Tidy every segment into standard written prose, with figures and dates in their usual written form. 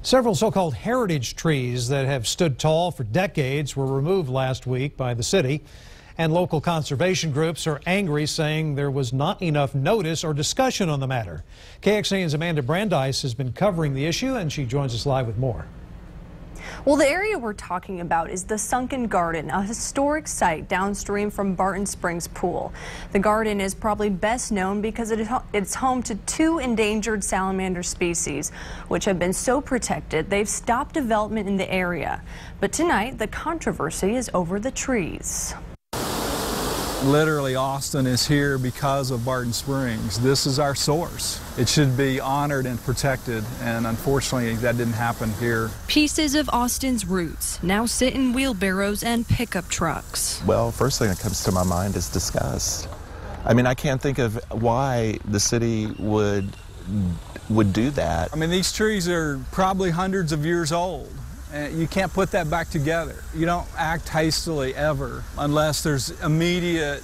Several so-called heritage trees that have stood tall for decades were removed last week by the city. And local conservation groups are angry, saying there was not enough notice or discussion on the matter. KXAN's Amanda Brandeis has been covering the issue, and she joins us live with more. Well, the area we're talking about is the Sunken Garden, a historic site downstream from Barton Springs Pool. The garden is probably best known because it's home to two endangered salamander species, which have been so protected they've stopped development in the area. But tonight, the controversy is over the trees. Literally, Austin is here because of Barton Springs. This is our source. It should be honored and protected, and unfortunately that didn't happen here. Pieces of Austin's roots now sit in wheelbarrows and pickup trucks. Well, first thing that comes to my mind is disgust. I mean, I can't think of why the city would do that. I mean, these trees are probably hundreds of years old. You can't put that back together. You don't act hastily ever unless there's immediate,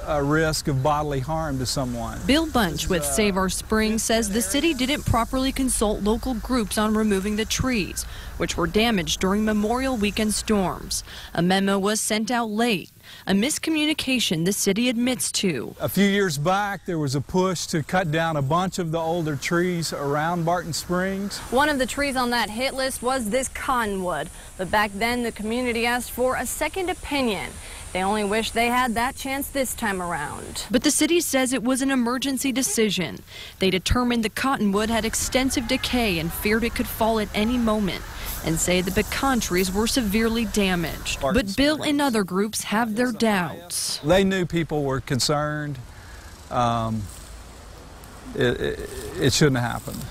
a risk of bodily harm to someone. Bill Bunch with Save Our Springs says the city didn't properly consult local groups on removing the trees, which were damaged during Memorial Weekend storms. A memo was sent out late, a miscommunication the city admits to. A few years back, there was a push to cut down a bunch of the older trees around Barton Springs. One of the trees on that hit list was this cottonwood, but back then the community asked for a second opinion. They only wish they had that chance this time around. But the city says it was an emergency decision. They determined the cottonwood had extensive decay and feared it could fall at any moment, and say the pecan trees were severely damaged. But Bill and other groups have their doubts. They knew people were concerned. It shouldn't have happened.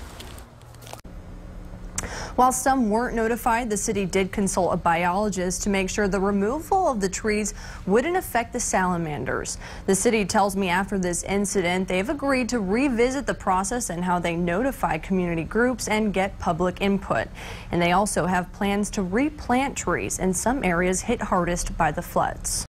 While some weren't notified, the city did consult a biologist to make sure the removal of the trees wouldn't affect the salamanders. The city tells me after this incident, they've agreed to revisit the process and how they notify community groups and get public input. And they also have plans to replant trees in some areas hit hardest by the floods.